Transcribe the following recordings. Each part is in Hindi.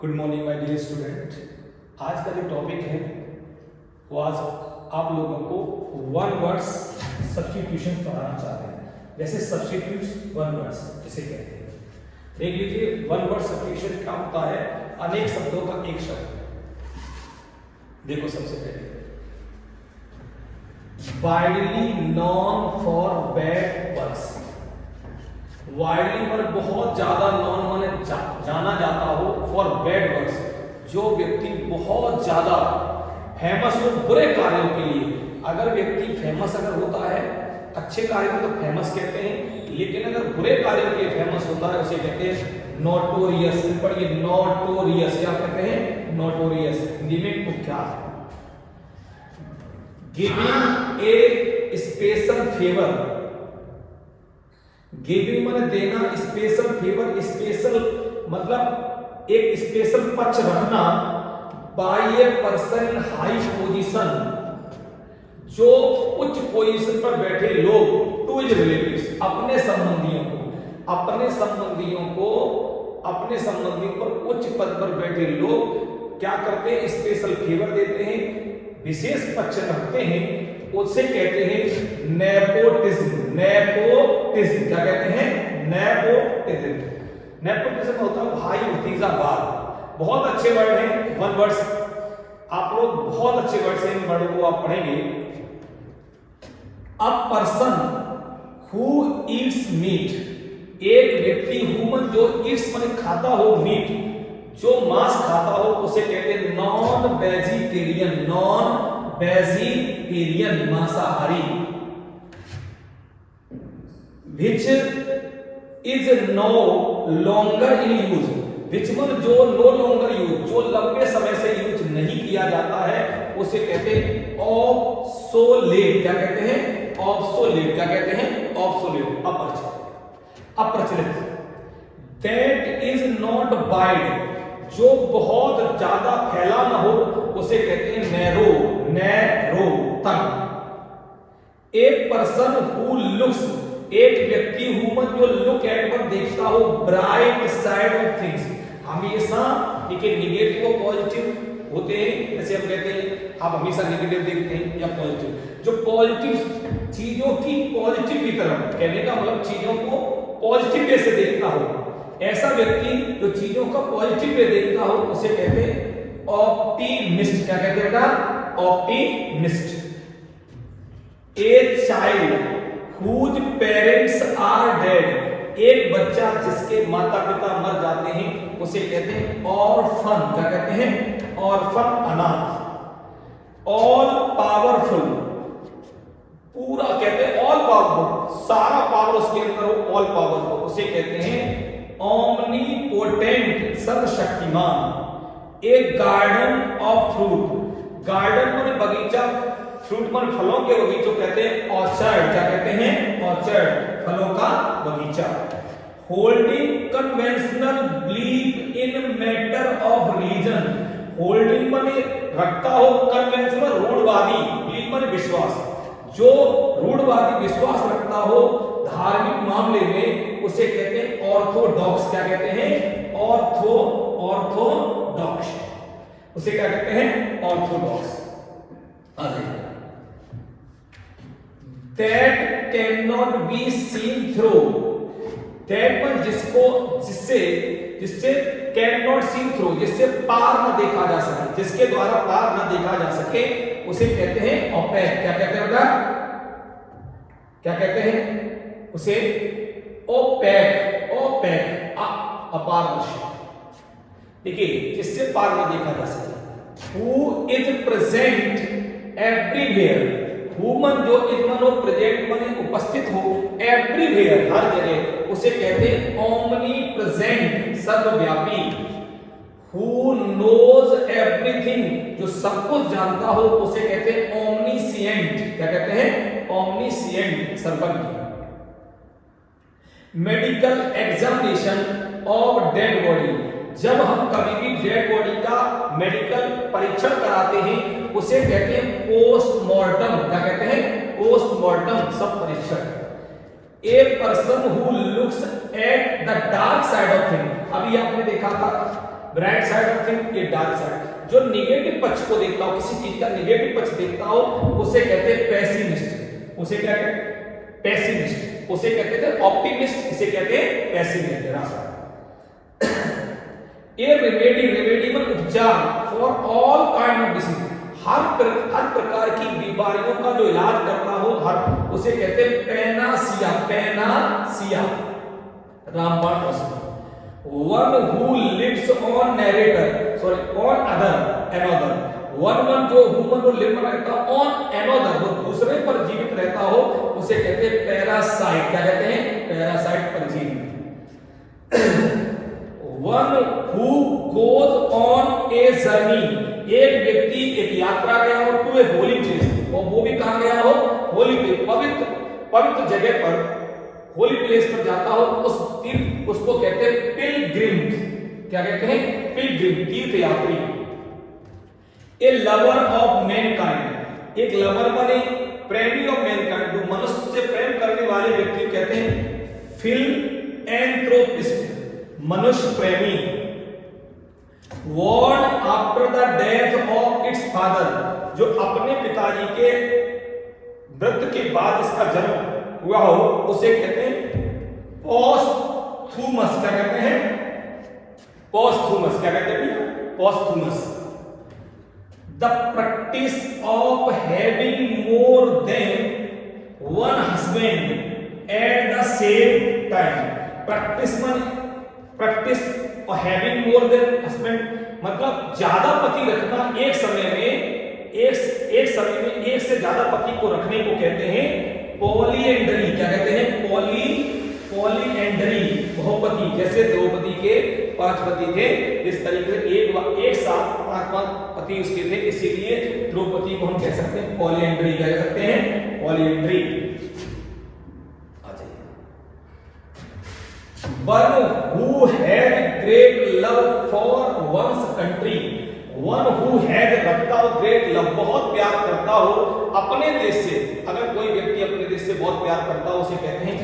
Good morning my dear student. आज का जो टॉपिक है वो आज आप लोगों को वन वर्ड्स सब्स्टिट्यूशन पढ़ाना चाहते हैं। जैसे सब्स्टिट्यूट वन वर्ड्स जिसे कहते हैं, देख लीजिए वन वर्ड सब्स्टिट्यूशन क्या होता है। अनेक शब्दों का एक शब्द। देखो सबसे पहले widely non for bad words. Widely पर बहुत ज्यादा नॉन माने जाना जाता हो फॉर बैड वर्ड्स, जो व्यक्ति बहुत ज्यादा फेमस हो बुरे कार्यों के लिए। अगर व्यक्ति फेमस अगर होता है अच्छे कार्य में तो फेमस कहते हैं, लेकिन अगर बुरे कार्यों के लिए फेमस होता है उसे कहते हैं नोटोरियस। पढ़िए नोटोरियस, क्या कहते हैं? नोटोरियस, हिंदी में कुख्यात। Giving a special favour. Giving माने देना, स्पेशल फेवर, स्पेशल मतलब एक स्पेशल पक्ष रखना। By a person in high position, जो उच्च पोजीशन पर बैठे लोग, टू हिज रिलेटिव्स, अपने संबंधियों पर उच्च पद पर बैठे लोग क्या करते हैं? स्पेशल फेवर देते हैं, विशेष पक्ष रखते हैं, उसे कहते हैं नेपोटिज्म। नेपोटिज्म क्या कहते हैं? नेपोटिज्म। नेपोटिज्म होता है भाई भतीजावाद। बहुत अच्छे वर्ड हैं वन वर्ड्स, आप लोग बहुत अच्छे वर्ड से इन वर्ड को आप पढ़ेंगे। A person who eats meat, एक व्यक्ति ह्यूमन जो ईट्स माने खाता हो, मीट जो मांस खाता हो, उसे कहते हैं नॉन वेजिटेरियन। नॉन वेजिटेरियन मांसाहारी। which is no longer in use, which mean जो no longer use, जो लंबे समय से यूज नहीं किया जाता है उसे कहते हैं ऑब्सोलेट। क्या कहते हैं? ऑब्सोलेट। क्या कहते हैं? ऑब्सोलेट, अप्रचलित। that is not wide, जो बहुत ज्यादा फैला ना हो उसे कहते हैं नैरो, तंग। एक पर्सन हु लुक्स, एक व्यक्ति ह्यूमन जो लुक एट पर देखता हो ब्राइट साइड ऑफ थिंग्स। हमेशा देखिए निगेटिव और पॉजिटिव होते हैं। जैसे हम कहते हैं आप हमेशा नेगेटिव देखते हैं या पॉजिटिव। जो पॉजिटिव चीजों की पॉजिटिव की तरफ, कहने का मतलब चीजों को पॉजिटिव वे से देखता हो, ऐसा व्यक्ति जो चीजों का पॉजिटिव वे देखता हो उसे कहते हैं ऑप्टिमिस्ट। क्या कहते हैं बेटा? Optimist. A child whose parents are dead, एक बच्चा जिसके माता पिता मर जाते हैं उसे कहते हैं ऑर्फन। क्या कहते हैं? ऑर्फन, अनाथ। ऑल पावरफुल, पूरा कहते हैं ऑल पावरफुल, सारा पावर उसके अंदर हो, ऑल पावरफुल, उसे कहते हैं ओमनीपोटेंट, सर्वशक्तिमान। एक गार्डन ऑफ फ्रूट, गार्डन माने बगीचा, फ्रूट माने फलों के बगीचों कहते हैं ऑर्चर्ड। क्या कहते हैं? ऑर्चर्ड, फलों का बगीचा। Holding conventional belief in matter of religion, holding माने रखता हो, कन्वेंशनल रूढ़वादी, बिलीफ माने विश्वास, जो रूढ़वादी विश्वास रखता हो धार्मिक मामले में उसे कहते हैं ऑर्थोडॉक्स। क्या कहते हैं? ऑर्थोडॉक्स, उसे क्या कहते हैं? Orthodox. That cannot be seen through, that पर जिससे cannot seen through, जिससे पार न देखा जा सके, जिसके द्वारा पार न देखा जा सके उसे कहते हैं opaque। क्या कहते हैं बेटा? क्या कहते हैं उसे? opaque, अपारदर्शी। देखिए जिससे पार न देखा जा सके। Who is present everywhere, human जो इतना प्रेजेंट माने उपस्थित हो, एवरीवेयर हर जगह, उसे कहते हैं ओमनी प्रेजेंट, सर्वव्यापी। हु नोज एवरीथिंग, जो सब कुछ जानता हो उसे कहते हैं ओमनीसिएंट। क्या कहते हैं? ओमनीसिएंट, सर्वज्ञ। Medical examination of dead body, जब हम कभी भी डेड बॉडी का मेडिकल परीक्षण कराते हैं उसे कहते हैं पोस्टमार्टम। क्या कहते हैं? पोस्टमार्टम, सब परीक्षण। ए person who looks at the dark side of thing, अभी आपने देखा था ब्राइट साइड ऑफ थिंग, ये डार्क साइड। जो निगेटिव पक्ष को देखता हो, किसी चीज का निगेटिव पक्ष देखता हो, उसे कहते हैं पेसिमिस्ट। उसे क्या कहते हैं? पेसिमिस्ट। उसे कहते हैं ऑप्टिमिस्ट, इसे कहते हैं पेसिमिस्ट, निराशा। ए रेमेडी, रेमेडिबल उपचार for all kind of disease, हर प्रकार की बीमारियों का जो इलाज करता हो, हर, उसे कहते हैं पैनासिया। पैनासिया, रामबाण औषधि। One who lives on narrator, sorry, on another, one जो human जो live रहता on another, वो दूसरे पर जीवित रहता हो, उसे कहते हैं पैरासाइट। क्या कहते हैं? पैरासाइट, परजीवी। One who goes on a journey, एक व्यक्ति एक यात्रा गया हो टू ए होली प्लेस, और वो भी कहां गया हो? होली प्लेस, पवित्र जगह पर, होली प्लेस पर जाता हो, उसको कहते हैं पिलग्रिम। क्या कहते हैं? पिलग्रिम, तीर्थ यात्री। ए लवर ऑफ मैनकाइंड, एक लवर बने, प्रेमी ऑफ मैनकाइंड, जो मनुष्य से प्रेम करने वाले व्यक्ति कहते हैं फिलएंथ्रोपिस्ट, मनुष्य प्रेमी। Born after the death of its father, जो अपने पिताजी के मृत्यु के बाद इसका जन्म हुआ हो, उसे कहते हैं पोस्थुमस। क्या कहते हैं? पोस्थुमस। क्या कहते हैं? Posthumous. The practice of having more than one husband at the same time. Practice और हैविंग मोर देन हस्बैंड मतलब ज्यादा पति रखना, एक समय में एक से ज्यादा पति को रखने को कहते हैं पॉलीएंडरी। क्या कहते हैं? पॉलीएंडरी, बहुपति। जैसे द्रौपदी के 5 पति थे, इस तरीके से एक साथ 5 पति उसके थे, इसीलिए द्रौपदी को हम कह सकते हैं पॉलीएंडरी। क्या कह सकते हैं? पॉलीएंडरी। One who had great love for one's country, one who had रखता हो great love, बहुत प्यार करता हो अपने देश से। अगर कोई व्यक्ति अपने देश से बहुत प्यार करता हो, उसे कहते हैं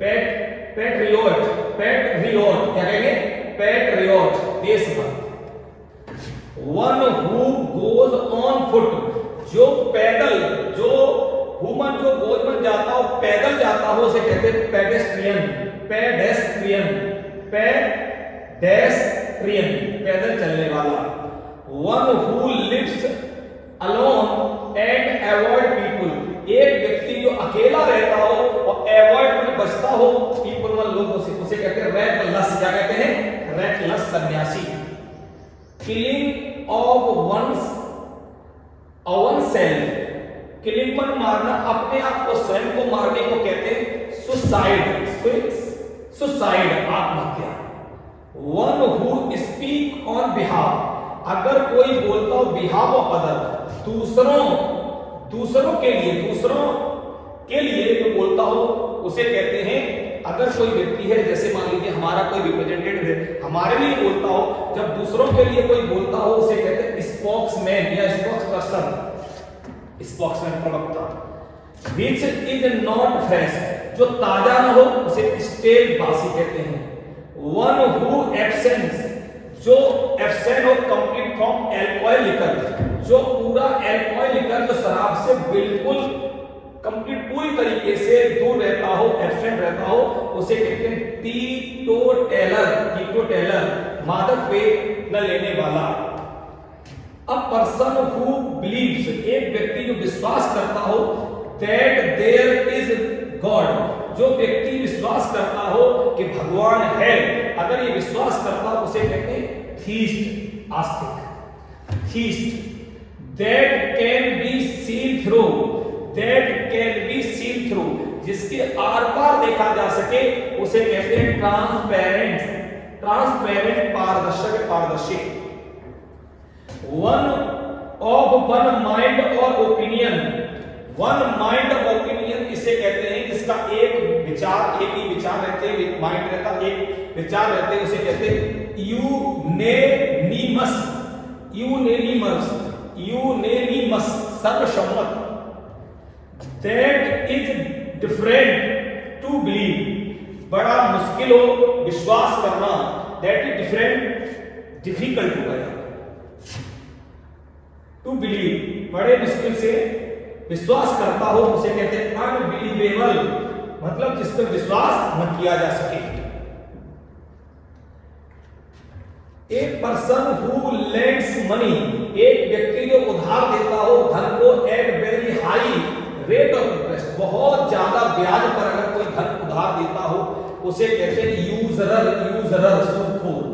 पैट्रियोट। पैट्रियोट क्या कहेंगे? पैट्रियोट, देशभक्त। One who goes on foot, जो पैदल, जो ह्यूमन जो गोजमन जाता हो, पैदल जाता हो, उसे कहते हैं पेडेस्ट्रियन। पेडेस्ट्रियन, पेडेस्ट्रियन, पैदल चलने वाला। One who lives alone and avoid people, एक व्यक्ति जो अकेला रहता हो और अवॉइड में बचता हो पीपल वन लोगों से, उसे कहते हैं रेकलेस। क्या कहते हैं? रेकलेस, सन्यासी। किलिंग ऑफ oneself, किलिंग मन मारना, अपने आप को, स्वयं को मारने को कहते हैं सुसाइड। सुसाइड, आत्महत्या। One who speak on behalf, अगर कोई बोलता हो बिहाफ ऑफ अदर, दूसरों के लिए जो बोलता हो, उसे कहते हैं, अगर कोई व्यक्ति है, जैसे मान लीजिए हमारा कोई रिप्रेजेंटेटिव है, हमारे लिए बोलता हो, जब दूसरों के लिए कोई बोलता हो, उसे कहते हैं स्पोक्समैन या स्पोक्सपर्सन, स्पोक्समैन, प्रवक्ता। Which is not fresh, जो ताजा न हो, उसे स्टेल बासी कहते हैं। One who absents, जो एब्सेंट हो कंप्लीट फ्रॉम अल्कोहल लिकर, जो पूरा अल्कोहल लिकर, जो शराब से बिल्कुल कंप्लीट पूरी तरीके से दूर रहता हो, एब्सेंट रहता हो, उसे कहते हैं टीटोटेलर। टीटोटेलर, मादक पेय न लेने वाला। अ पर्सन हु बिलीव्स, एक व्यक्ति जो विश्वास करता हो, दैट देयर इज गॉड, जो व्यक्ति विश्वास करता हो कि भगवान है, अगर ये विश्वास करता हो, उसे कहते हैं theist, Astik. Theist. That can be seen through, that can be seen through, जिसके आर पार देखा जा सके, उसे कहते हैं ट्रांसपेरेंट। ट्रांसपेरेंट, पारदर्शक, पारदर्शी। वन ऑफ वन माइंड और opinion, one mind of opinion इसे कहते हैं जिसका एक विचार, एक ही विचार रहते हैं, एक माइंड रहता, एक विचार रहते हैं, उसे कहते हैं यूनेनिमस। यूनेनिमस, यूनेनिमस, सर्वसम्मत। That is different to believe, बड़ा मुश्किल हो विश्वास करना, दैट इज डिफरेंट डिफिकल्ट होगा यहाँ। टू बिलीव, बड़े मुश्किल से विश्वास करता हो उसे कहते हैं अनबिलीवेबल, मतलब जिस पर विश्वास न किया जा सके। A person who lends money, एक व्यक्ति जो उधार देता हो धन को at very high rate of interest, बहुत ज्यादा ब्याज पर अगर कोई धन उधार देता हो उसे कहते हैं यूजरर सूदखोर।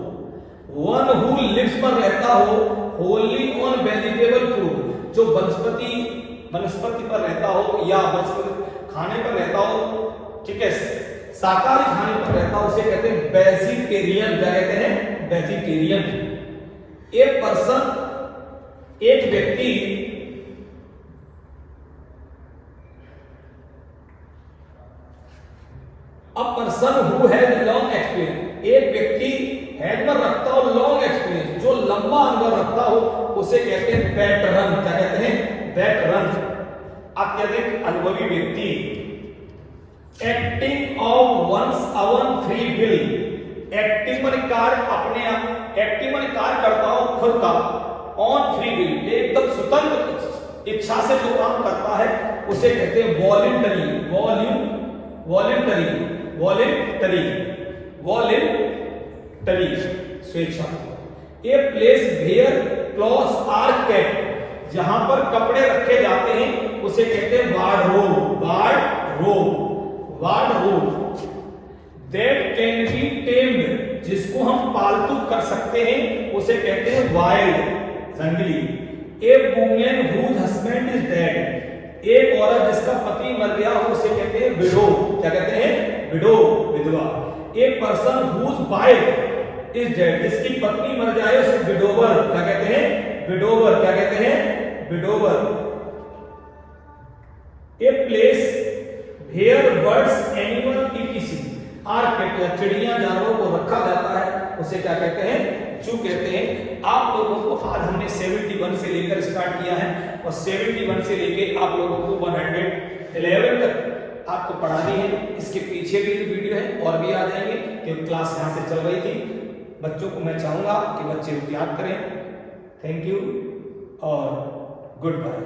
वन हु लिव्स पर रहता हो होली ऑन वेजिटेबल फूड, जो वनस्पति पर रहता हो या वनस्पति खाने पर रहता हो, ठीक है, शाकाहारी खाने पर रहता हो, उसे कहते हैं वेजिटेरियन। क्या कहते हैं? वेजिटेरियन। एक पर्सन, एक व्यक्ति अ person who has long experience, एक व्यक्ति हैज पर रखता हो लॉन्ग एक्सपीरियंस, जो लंबा अनुभव रखता हो उसे कहते हैं वेटरन। क्या कहते हैं? वेटरन। अत्यधिक अनुभवी व्यक्ति। Acting of one's own free will, acting मन कार्य अपने आप, एक्टिंग मन कार्य करता हो खुद का, ऑन फ्री विल, एकदम स्वतंत्र इच्छा से जो काम करता है उसे कहते हैं वॉलंटरी। वॉलंटरी स्वेच्छा। A place where clothes are kept, जहां पर कपड़े रखे जाते हैं उसे कहते हैं wardrobe. That can be tamed, जिसको हम पालतू कर सकते हैं उसे कहते हैं वाइल्ड, जंगली। A women whose husband is dead, एक औरत जिसका पति मर गया हो उसे कहते हैं विडो। क्या कहते हैं? विडो, विधवा। A person whose wife is dead, जिसकी पत्नी मर जाए उसे विडोवर। क्या कहते हैं? विडोवर। क्या कहते हैं? Widower. A place where birds animal ETC are kept, चिड़िया जानवरों को रखा जाता है उसे क्या कहते हैं? जू कहते हैं। आप लोगों को आज हमने 71 से लेकर स्टार्ट किया है और 71 से लेकर आप लोगों को 111 तक आपको पढ़ानी है। इसके पीछे भी वीडियो है और भी आ जाएंगे, क्योंकि क्लास यहाँ से चल रही थी। बच्चों को मैं चाहूंगा कि बच्चे याद करें। थैंक यू और गुड बाय।